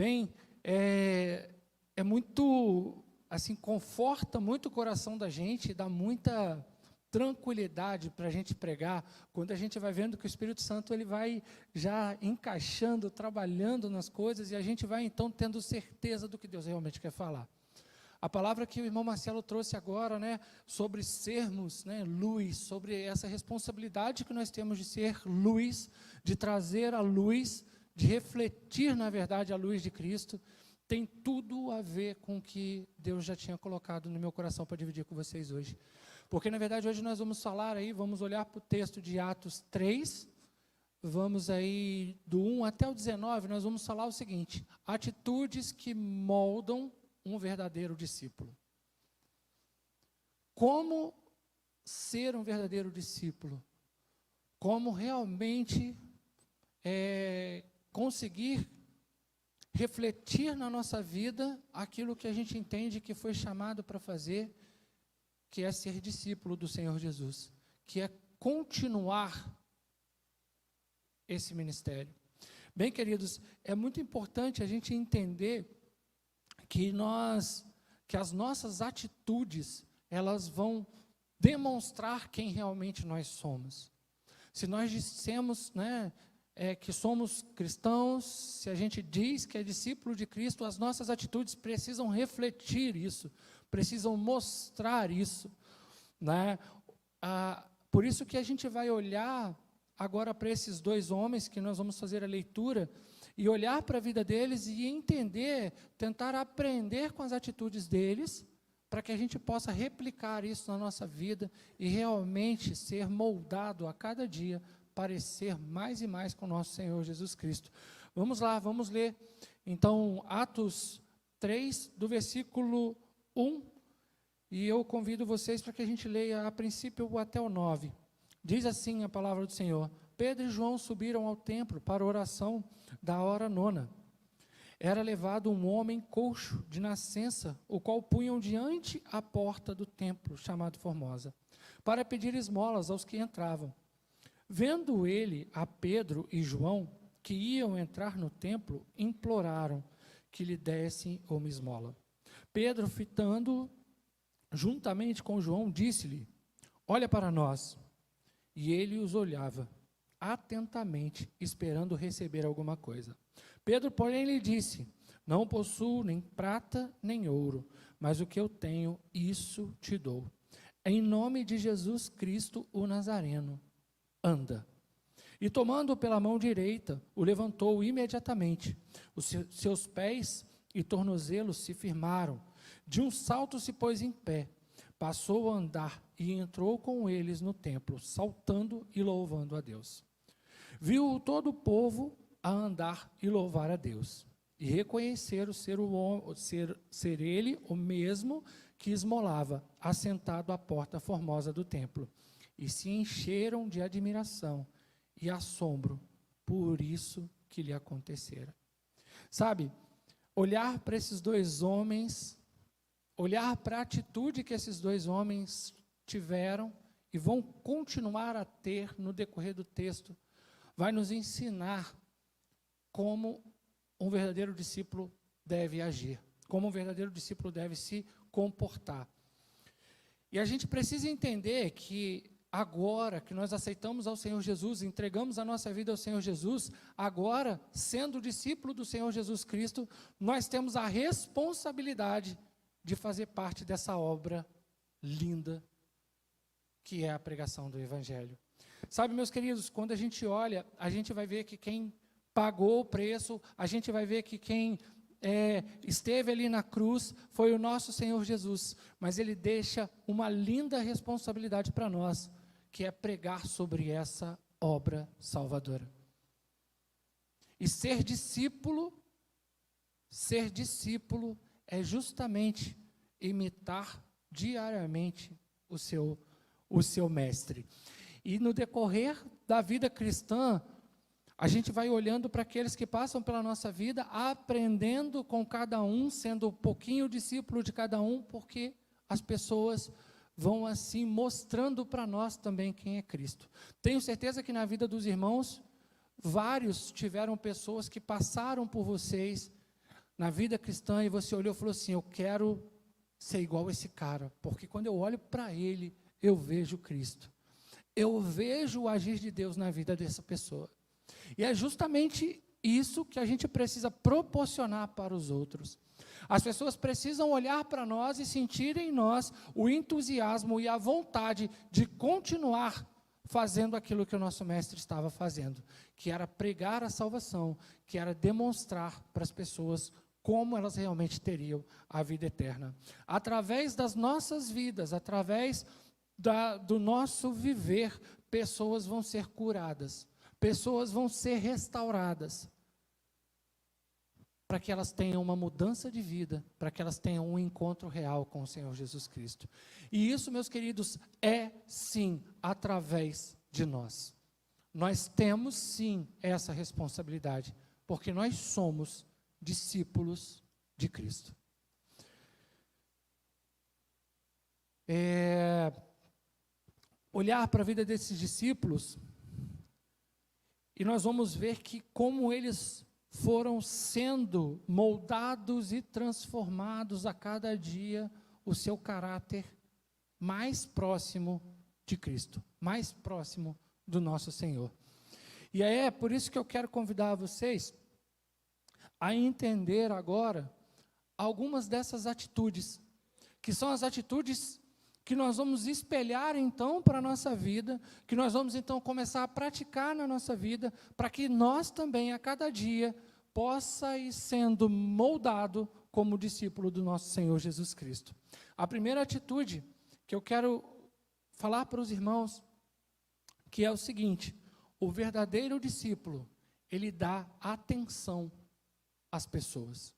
também é muito, assim, conforta muito o coração da gente, dá muita tranquilidade para a gente pregar, quando a gente vai vendo que o Espírito Santo ele vai já encaixando, trabalhando nas coisas, e a gente vai então tendo certeza do que Deus realmente quer falar. A palavra que o irmão Marcelo trouxe agora, né, sobre sermos, né, luz, sobre essa responsabilidade que nós temos de ser luz, de trazer a luz, de refletir, na verdade, a luz de Cristo, tem tudo a ver com o que Deus já tinha colocado no meu coração para dividir com vocês hoje. Porque, na verdade, hoje nós vamos falar aí, vamos olhar para o texto de Atos 3, vamos aí do 1 até o 19, nós vamos falar o seguinte: atitudes que moldam um verdadeiro discípulo. Como ser um verdadeiro discípulo? Como realmente conseguir refletir na nossa vida aquilo que a gente entende que foi chamado para fazer, que é ser discípulo do Senhor Jesus, que é continuar esse ministério. Bem, queridos, é muito importante a gente entender que as nossas atitudes, elas vão demonstrar quem realmente nós somos. Se nós dissemos, né, que somos cristãos, se a gente diz que é discípulo de Cristo, as nossas atitudes precisam refletir isso, precisam mostrar isso, né? Por isso que a gente vai olhar agora para esses dois homens, que nós vamos fazer a leitura, e olhar para a vida deles e entender, tentar aprender com as atitudes deles, para que a gente possa replicar isso na nossa vida e realmente ser moldado a cada dia, parecer mais e mais com o nosso Senhor Jesus Cristo. Vamos lá, vamos ler, então, Atos 3, do versículo 1, e eu convido vocês para que a gente leia a princípio até o 9. Diz assim a palavra do Senhor: Pedro e João subiram ao templo para a oração da hora nona. Era levado um homem coxo de nascença, o qual punham diante a porta do templo, chamado Formosa, para pedir esmolas aos que entravam. Vendo ele a Pedro e João, que iam entrar no templo, imploraram que lhe dessem uma esmola. Pedro, fitando juntamente com João, disse-lhe: olha para nós. E ele os olhava atentamente, esperando receber alguma coisa. Pedro, porém, lhe disse: não possuo nem prata nem ouro, mas o que eu tenho, isso te dou. Em nome de Jesus Cristo, o Nazareno, anda. E tomando-o pela mão direita, o levantou imediatamente. Os seus pés e tornozelos se firmaram. De um salto se pôs em pé, passou a andar e entrou com eles no templo, saltando e louvando a Deus. Viu todo o povo a andar e louvar a Deus, e reconheceram ser ele o mesmo que esmolava, assentado à porta formosa do templo, e se encheram de admiração e assombro por isso que lhe acontecera. Sabe, olhar para esses dois homens, olhar para a atitude que esses dois homens tiveram e vão continuar a ter no decorrer do texto, vai nos ensinar como um verdadeiro discípulo deve agir, como um verdadeiro discípulo deve se comportar. E a gente precisa entender que agora que nós aceitamos ao Senhor Jesus, entregamos a nossa vida ao Senhor Jesus, agora, sendo discípulo do Senhor Jesus Cristo, nós temos a responsabilidade de fazer parte dessa obra linda, que é a pregação do Evangelho. Sabe, meus queridos, quando a gente olha, a gente vai ver que quem pagou o preço, a gente vai ver que quem esteve ali na cruz foi o nosso Senhor Jesus, mas Ele deixa uma linda responsabilidade para nós, que é pregar sobre essa obra salvadora. E ser discípulo é justamente imitar diariamente o seu mestre. E no decorrer da vida cristã, a gente vai olhando para aqueles que passam pela nossa vida, aprendendo com cada um, sendo um pouquinho discípulo de cada um, porque as pessoas vão assim mostrando para nós também quem é Cristo. Tenho certeza que na vida dos irmãos, vários tiveram pessoas que passaram por vocês, na vida cristã e você olhou e falou assim, eu quero ser igual a esse cara, porque quando eu olho para ele, eu vejo Cristo. Eu vejo o agir de Deus na vida dessa pessoa. E é justamente isso que a gente precisa proporcionar para os outros. As pessoas precisam olhar para nós e sentir em nós o entusiasmo e a vontade de continuar fazendo aquilo que o nosso mestre estava fazendo, que era pregar a salvação, que era demonstrar para as pessoas como elas realmente teriam a vida eterna. Através das nossas vidas, através do nosso viver, pessoas vão ser curadas, pessoas vão ser restauradas, para que elas tenham uma mudança de vida, para que elas tenham um encontro real com o Senhor Jesus Cristo. E isso, meus queridos, é sim através de nós. Nós temos sim essa responsabilidade, porque nós somos discípulos de Cristo. Olhar para a vida desses discípulos, e nós vamos ver que como eles foram sendo moldados e transformados a cada dia, o seu caráter mais próximo de Cristo, mais próximo do nosso Senhor. E é por isso que eu quero convidar vocês a entender agora algumas dessas atitudes, que são as atitudes que nós vamos espelhar então para a nossa vida, que nós vamos então começar a praticar na nossa vida, para que nós também a cada dia possa ir sendo moldado como discípulo do nosso Senhor Jesus Cristo. A primeira atitude que eu quero falar para os irmãos, que é o seguinte: o verdadeiro discípulo, ele dá atenção às pessoas.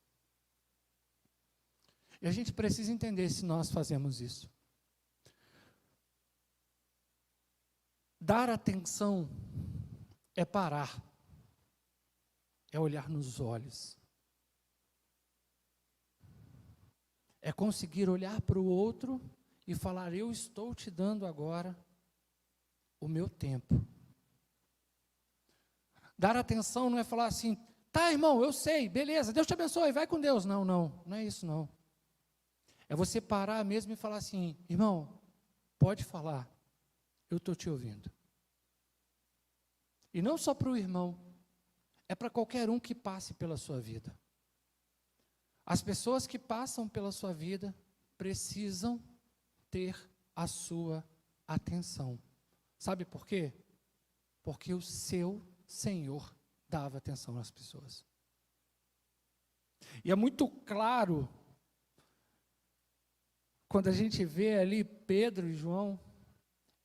E a gente precisa entender se nós fazemos isso. Dar atenção é parar, é olhar nos olhos, é conseguir olhar para o outro e falar, eu estou te dando agora o meu tempo. Dar atenção não é falar assim, tá, irmão, eu sei, beleza, Deus te abençoe, vai com Deus. Não, não é isso não. É você parar mesmo e falar assim, irmão, pode falar, eu estou te ouvindo. E não só para o irmão, é para qualquer um que passe pela sua vida. As pessoas que passam pela sua vida precisam ter a sua atenção. Sabe por quê? Porque o seu Senhor dava atenção às pessoas. E é muito claro, quando a gente vê ali Pedro e João,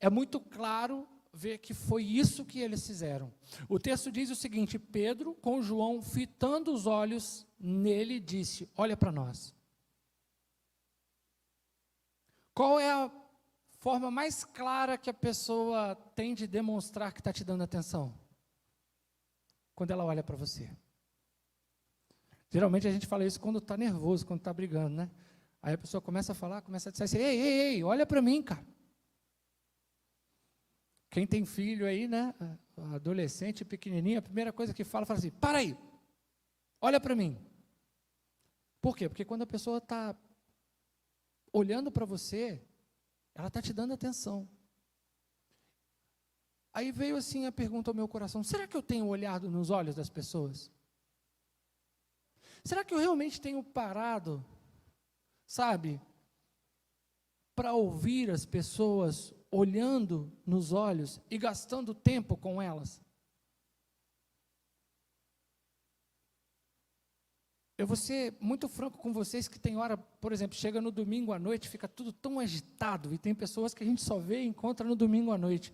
é muito claro ver que foi isso que eles fizeram. O texto diz o seguinte, Pedro, com João, fitando os olhos nele, disse, olha para nós. Qual é a forma mais clara que a pessoa tem de demonstrar que está te dando atenção? Quando ela olha para você. Geralmente a gente fala isso quando está nervoso, quando está brigando, né? Aí a pessoa começa a falar, começa a dizer assim, ei, olha para mim, cara. Quem tem filho aí, né, adolescente, pequenininho, a primeira coisa que fala assim, para aí, olha para mim. Por quê? Porque quando a pessoa está olhando para você, ela está te dando atenção. Aí veio assim a pergunta ao meu coração, será que eu tenho olhado nos olhos das pessoas? Será que eu realmente tenho parado, sabe, para ouvir as pessoas olhando nos olhos e gastando tempo com elas? Eu vou ser muito franco com vocês que tem hora, por exemplo, chega no domingo à noite, fica tudo tão agitado, e tem pessoas que a gente só vê e encontra no domingo à noite.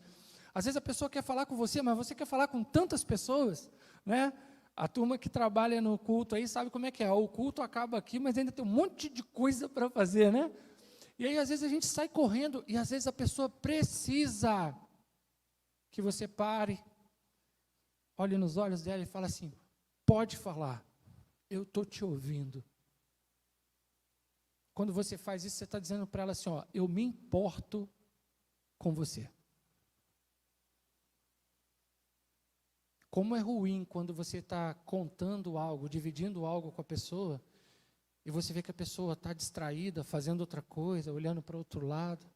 Às vezes a pessoa quer falar com você, mas você quer falar com tantas pessoas, né? A turma que trabalha no culto aí sabe como é que é, o culto acaba aqui, mas ainda tem um monte de coisa para fazer, né? E aí, às vezes, a gente sai correndo, e às vezes a pessoa precisa que você pare, olhe nos olhos dela e fale assim, pode falar, eu estou te ouvindo. Quando você faz isso, você está dizendo para ela assim, ó, eu me importo com você. como é ruim quando você está contando algo, dividindo algo com a pessoa, e você vê que a pessoa está distraída, fazendo outra coisa, olhando para o outro lado.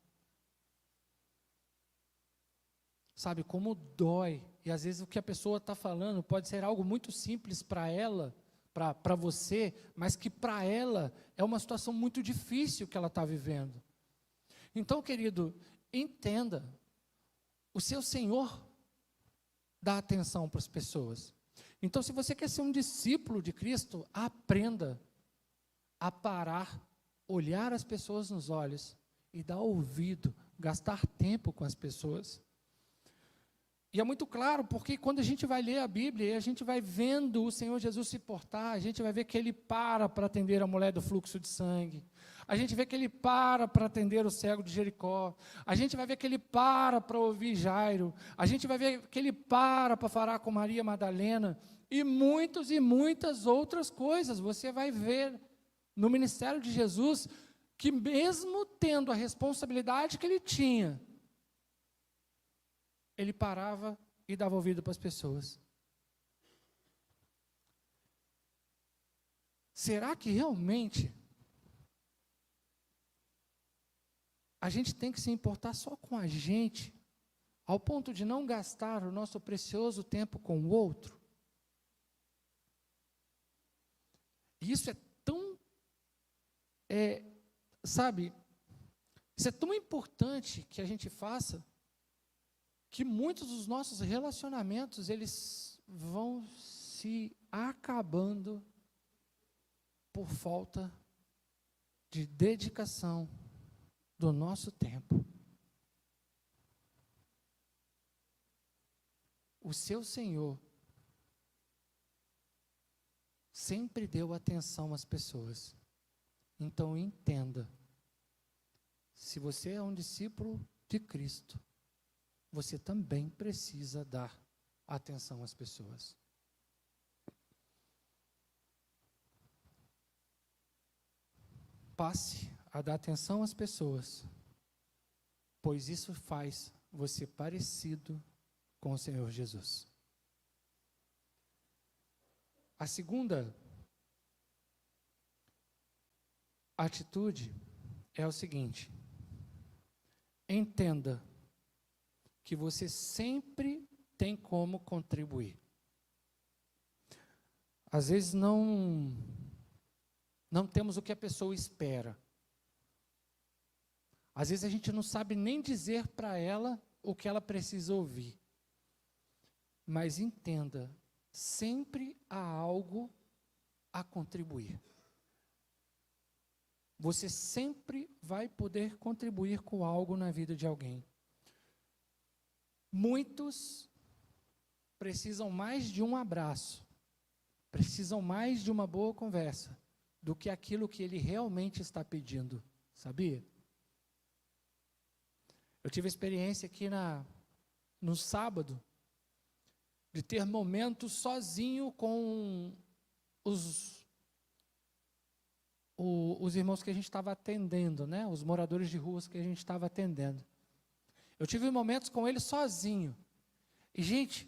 Sabe, como dói. E às vezes o que a pessoa está falando pode ser algo muito simples para ela, para você, mas que para ela é uma situação muito difícil que ela está vivendo. Então, querido, entenda, o seu Senhor dá atenção para as pessoas. Então, se você quer ser um discípulo de Cristo, aprenda a parar, olhar as pessoas nos olhos e dar ouvido, gastar tempo com as pessoas. E é muito claro, porque quando a gente vai ler a Bíblia e a gente vai vendo o Senhor Jesus se portar, a gente vai ver que Ele para atender a mulher do fluxo de sangue, a gente vê que Ele para atender o cego de Jericó, a gente vai ver que Ele para ouvir Jairo, a gente vai ver que Ele para falar com Maria Madalena, e muitas outras coisas. Você vai ver no ministério de Jesus, que mesmo tendo a responsabilidade que Ele tinha, Ele parava e dava ouvido para as pessoas. Será que realmente a gente tem que se importar só com a gente, ao ponto de não gastar o nosso precioso tempo com o outro? E isso é tão, isso é tão importante que a gente faça, que muitos dos nossos relacionamentos, eles vão se acabando por falta de dedicação do nosso tempo. O seu Senhor sempre deu atenção às pessoas. Então entenda, se você é um discípulo de Cristo, você também precisa dar atenção às pessoas. Passe a dar atenção às pessoas, pois isso faz você parecido com o Senhor Jesus. A segunda atitude é o seguinte: entenda que você sempre tem como contribuir. Às vezes não temos o que a pessoa espera. Às vezes a gente não sabe nem dizer para ela o que ela precisa ouvir. Mas entenda, sempre há algo a contribuir. Você sempre vai poder contribuir com algo na vida de alguém. Muitos precisam mais de um abraço, precisam mais de uma boa conversa, do que aquilo que ele realmente está pedindo, sabia? Eu tive a experiência aqui no sábado, de ter momentos sozinho com os irmãos que a gente estava atendendo, né? Os moradores de ruas que a gente estava atendendo. Eu tive momentos com eles sozinho. E, gente,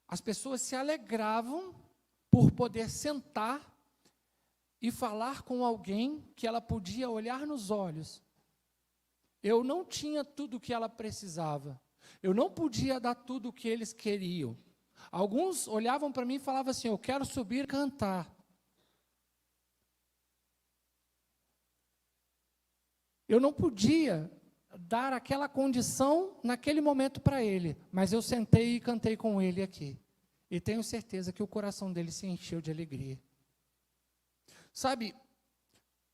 as pessoas se alegravam por poder sentar e falar com alguém que ela podia olhar nos olhos. Eu não tinha tudo o que ela precisava. Eu não podia dar tudo o que eles queriam. Alguns olhavam para mim e falavam assim: eu quero subir e cantar. Eu não podia dar aquela condição naquele momento para ele, mas eu sentei e cantei com ele aqui. E tenho certeza que o coração dele se encheu de alegria. Sabe,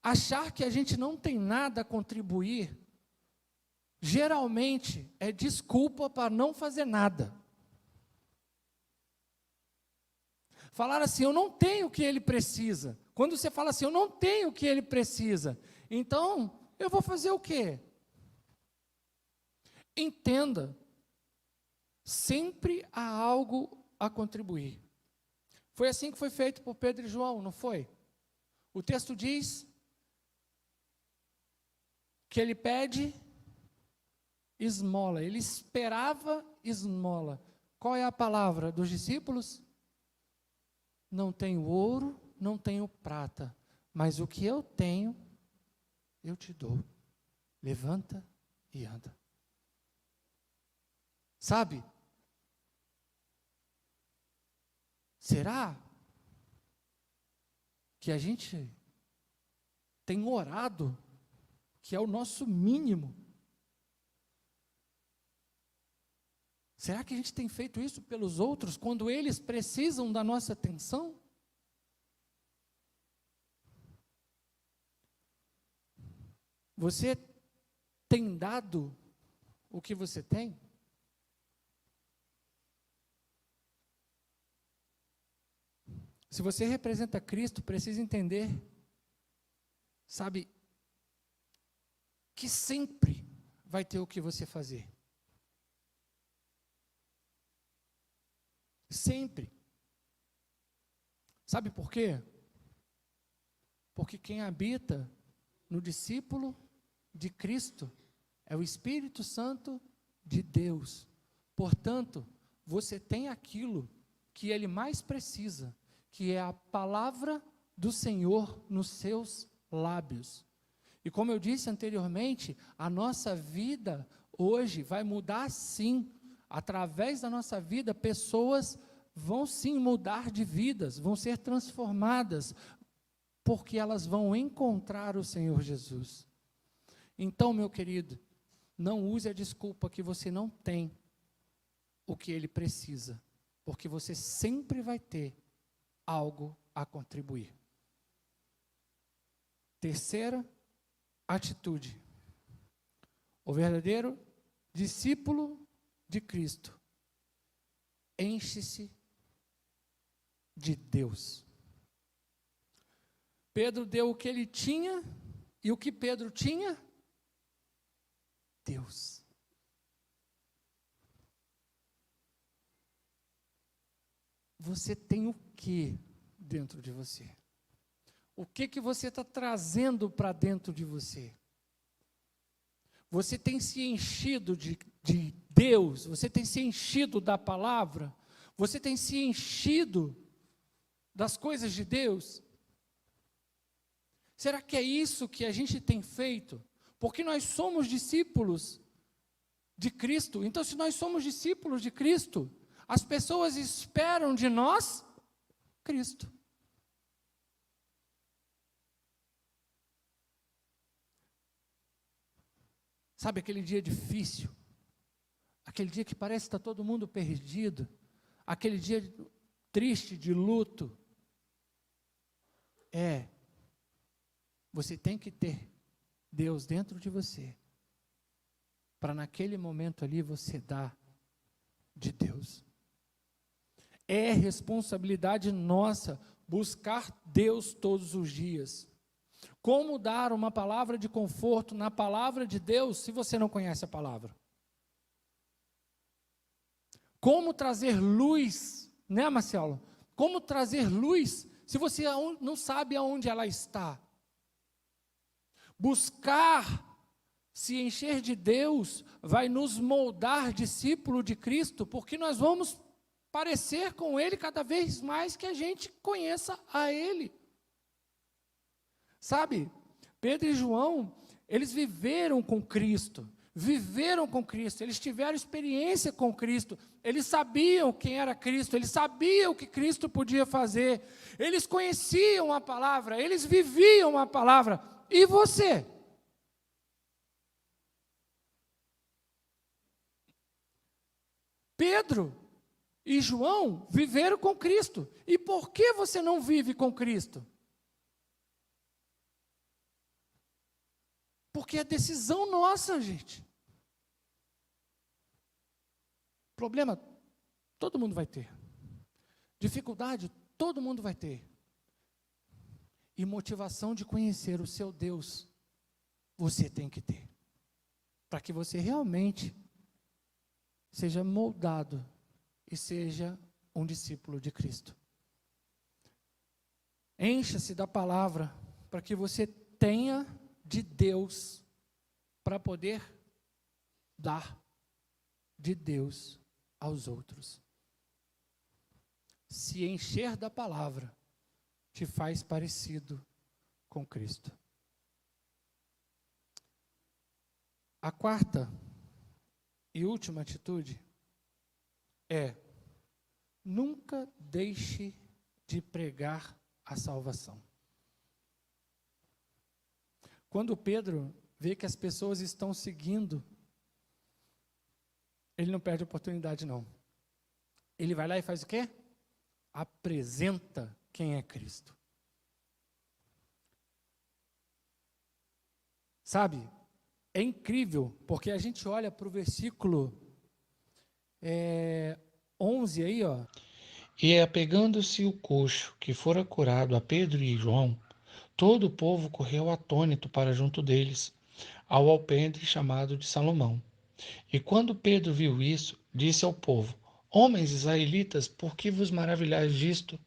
achar que a gente não tem nada a contribuir, geralmente é desculpa para não fazer nada. Falar assim: eu não tenho o que ele precisa. Quando você fala assim: eu não tenho o que ele precisa, então eu vou fazer o quê? Entenda, sempre há algo a contribuir. Foi assim que foi feito por Pedro e João, não foi? O texto diz que ele pede esmola, ele esperava esmola. Qual é a palavra dos discípulos? Não tenho ouro, não tenho prata, mas o que eu tenho, eu te dou. Levanta e anda. Sabe? Será que a gente tem orado, que é o nosso mínimo? Será que a gente tem feito isso pelos outros, quando eles precisam da nossa atenção? Você tem dado o que você tem? Se você representa Cristo, precisa entender, sabe, que sempre vai ter o que você fazer. Sempre. Sabe por quê? Porque quem habita no discípulo de Cristo é o Espírito Santo de Deus. Portanto, você tem aquilo que ele mais precisa, que é a palavra do Senhor nos seus lábios. E como eu disse anteriormente, a nossa vida hoje vai mudar sim. Através da nossa vida, pessoas vão sim mudar de vidas, vão ser transformadas, porque elas vão encontrar o Senhor Jesus. Então, meu querido, não use a desculpa que você não tem o que ele precisa, porque você sempre vai ter algo a contribuir. Terceira atitude. O verdadeiro discípulo de Cristo enche-se de Deus. Pedro deu o que ele tinha, e o que Pedro tinha? Deus. Você tem o que dentro de você? O que você está trazendo para dentro de você? Você tem se enchido de Deus? Você tem se enchido da palavra? Você tem se enchido das coisas de Deus? Será que é isso que a gente tem feito? Porque nós somos discípulos de Cristo. Então, se nós somos discípulos de Cristo, as pessoas esperam de nós Cristo. Sabe aquele dia difícil? Aquele dia que parece que está todo mundo perdido? Aquele dia triste, de luto? Você tem que ter Deus dentro de você, para naquele momento ali você dar de Deus. É responsabilidade nossa buscar Deus todos os dias. Como dar uma palavra de conforto na palavra de Deus, se você não conhece a palavra? Como trazer luz, né, Marcelo? Como trazer luz, se você não sabe aonde ela está? Buscar se encher de Deus vai nos moldar discípulo de Cristo, porque nós vamos parecer com Ele cada vez mais que a gente conheça a Ele. Sabe, Pedro e João, eles viveram com Cristo, eles tiveram experiência com Cristo, eles sabiam quem era Cristo, eles sabiam o que Cristo podia fazer, eles conheciam a palavra, eles viviam a palavra. E você? Pedro e João viveram com Cristo. E por que você não vive com Cristo? Porque é decisão nossa, gente. Problema, todo mundo vai ter. Dificuldade, todo mundo vai ter. E motivação de conhecer o seu Deus, você tem que ter. Para que você realmente seja moldado e seja um discípulo de Cristo. Encha-se da palavra para que você tenha de Deus, para poder dar de Deus aos outros. se encher da palavra te faz parecido com Cristo. A quarta e última atitude é: nunca deixe de pregar a salvação. Quando Pedro vê que as pessoas estão seguindo, ele não perde a oportunidade, não. Ele vai lá e faz o quê? Apresenta quem é Cristo. Sabe, é incrível, porque a gente olha para o versículo 11 aí, ó. E apegando-se o coxo que fora curado a Pedro e João, todo o povo correu atônito para junto deles, ao alpendre chamado de Salomão. E quando Pedro viu isso, disse ao povo: Homens israelitas, por que vos maravilhais disto?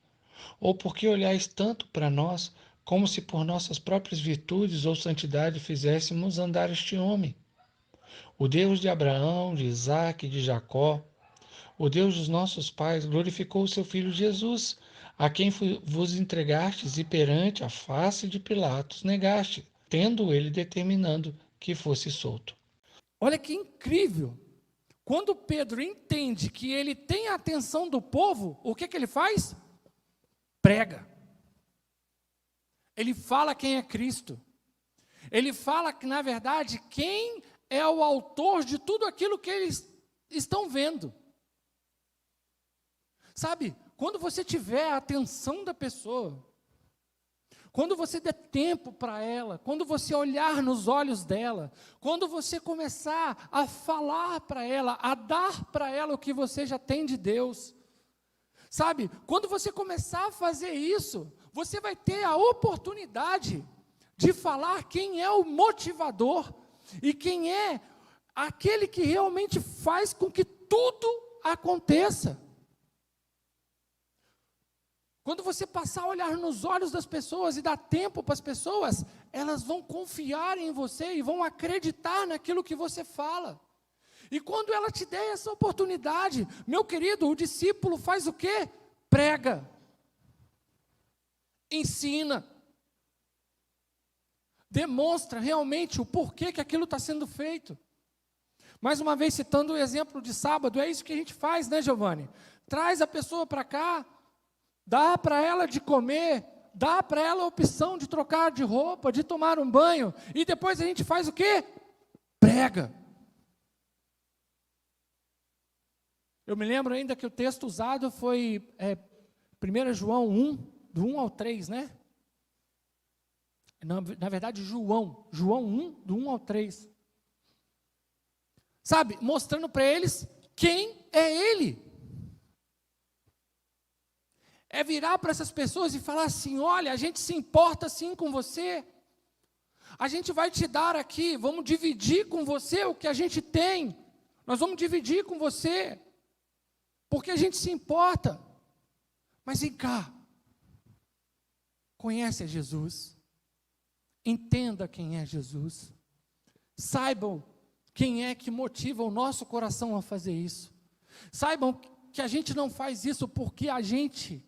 Ou por que olhais tanto para nós, como se por nossas próprias virtudes ou santidade fizéssemos andar este homem? O Deus de Abraão, de Isaque e de Jacó, o Deus dos nossos pais, glorificou o seu Filho Jesus, a quem vos entregastes e perante a face de Pilatos negaste, tendo ele determinando que fosse solto. Olha que incrível. Quando Pedro entende que ele tem a atenção do povo, o que ele faz? Prega. Ele fala quem é Cristo. Ele fala que, na verdade, quem é o autor de tudo aquilo que eles estão vendo. Sabe, quando você tiver a atenção da pessoa, quando você der tempo para ela, quando você olhar nos olhos dela, quando você começar a falar para ela, a dar para ela o que você já tem de Deus, sabe, quando você começar a fazer isso, você vai ter a oportunidade de falar quem é o motivador e quem é aquele que realmente faz com que tudo aconteça. Quando você passar a olhar nos olhos das pessoas e dar tempo para as pessoas, elas vão confiar em você e vão acreditar naquilo que você fala. E quando ela te der essa oportunidade, meu querido, o discípulo faz o quê? Prega. Ensina. Demonstra realmente o porquê que aquilo está sendo feito. Mais uma vez, citando o exemplo de sábado, é isso que a gente faz, né, Giovanni? Traz a pessoa para cá, dá para ela de comer, dá para ela a opção de trocar de roupa, de tomar um banho, e depois a gente faz o quê? Prega. Eu me lembro ainda que o texto usado foi 1 João 1, do 1 ao 3, né? Na verdade, João 1, do 1 ao 3. Sabe, mostrando para eles quem é Ele. É virar para essas pessoas e falar assim: olha, a gente se importa sim com você, a gente vai te dar aqui, vamos dividir com você o que a gente tem, nós vamos dividir com você, porque a gente se importa. Mas vem cá, conhece a Jesus, entenda quem é Jesus, saibam quem é que motiva o nosso coração a fazer isso, saibam que a gente não faz isso porque a gente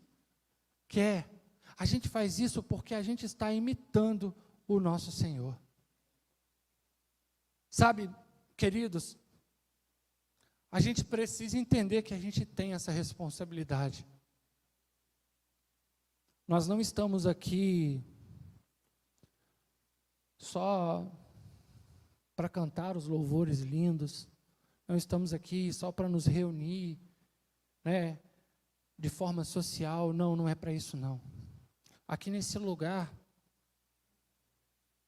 quer, a gente faz isso porque a gente está imitando o nosso Senhor. Sabe, queridos, a gente precisa entender que a gente tem essa responsabilidade. Nós não estamos aqui só para cantar os louvores lindos, não estamos aqui só para nos reunir, né, de forma social. Não é para isso não. Aqui nesse lugar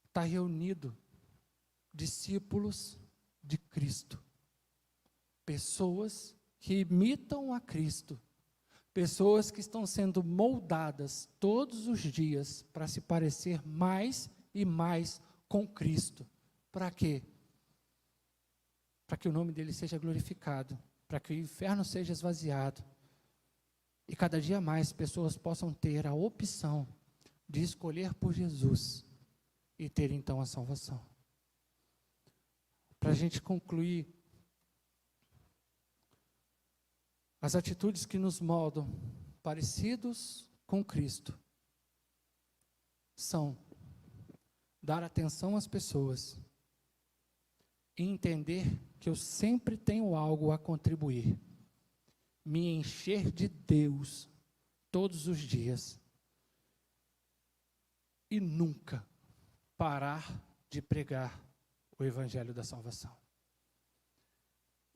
está reunido discípulos de Cristo, pessoas que imitam a Cristo, pessoas que estão sendo moldadas todos os dias para se parecer mais e mais com Cristo. Para quê? Para que o nome dele seja glorificado, para que o inferno seja esvaziado, e cada dia mais pessoas possam ter a opção de escolher por Jesus e ter então a salvação. Para a gente concluir, as atitudes que nos moldam parecidos com Cristo são dar atenção às pessoas e entender que eu sempre tenho algo a contribuir, me encher de Deus todos os dias e nunca parar de pregar o Evangelho da salvação.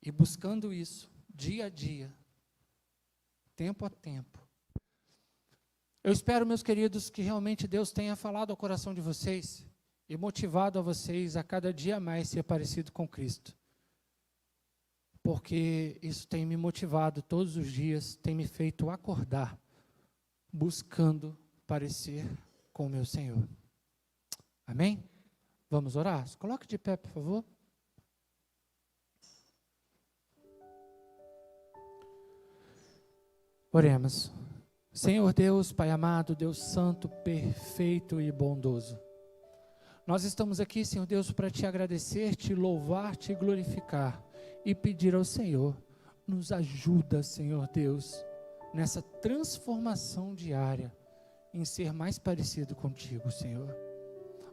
E buscando isso, dia a dia, tempo a tempo. Eu espero, meus queridos, que realmente Deus tenha falado ao coração de vocês e motivado a vocês a cada dia mais ser parecido com Cristo. Porque isso tem me motivado todos os dias, tem me feito acordar, buscando parecer com o meu Senhor. Amém? Vamos orar? Se coloque de pé, por favor. Oremos. Senhor Deus, Pai amado, Deus santo, perfeito e bondoso. Nós estamos aqui, Senhor Deus, para te agradecer, te louvar, te glorificar e pedir ao Senhor, nos ajuda, Senhor Deus, nessa transformação diária, em ser mais parecido contigo, Senhor.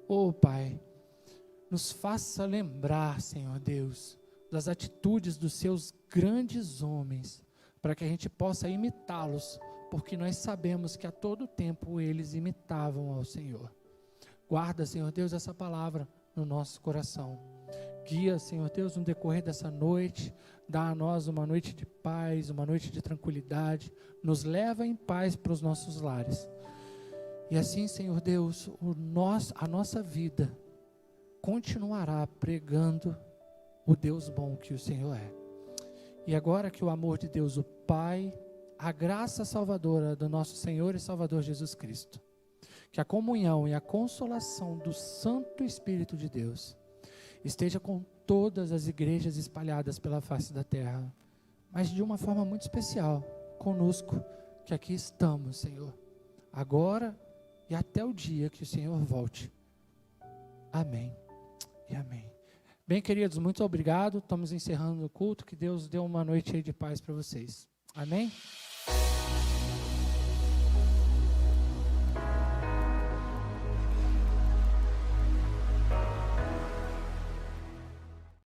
Oh, Pai, nos faça lembrar, Senhor Deus, das atitudes dos seus grandes homens, para que a gente possa imitá-los, porque nós sabemos que a todo tempo eles imitavam ao Senhor. Guarda, Senhor Deus, essa palavra no nosso coração. Guia, Senhor Deus, no decorrer dessa noite, dá a nós uma noite de paz, uma noite de tranquilidade, nos leva em paz para os nossos lares. E assim, Senhor Deus, a nossa vida continuará pregando o Deus bom que o Senhor é. E agora que o amor de Deus, o Pai, a graça salvadora do nosso Senhor e Salvador Jesus Cristo, que a comunhão e a consolação do Santo Espírito de Deus esteja com todas as igrejas espalhadas pela face da terra, mas de uma forma muito especial, conosco, que aqui estamos, Senhor, agora e até o dia que o Senhor volte. Amém e amém. Bem, queridos, muito obrigado. Estamos encerrando o culto. Que Deus dê uma noite aí de paz para vocês. Amém?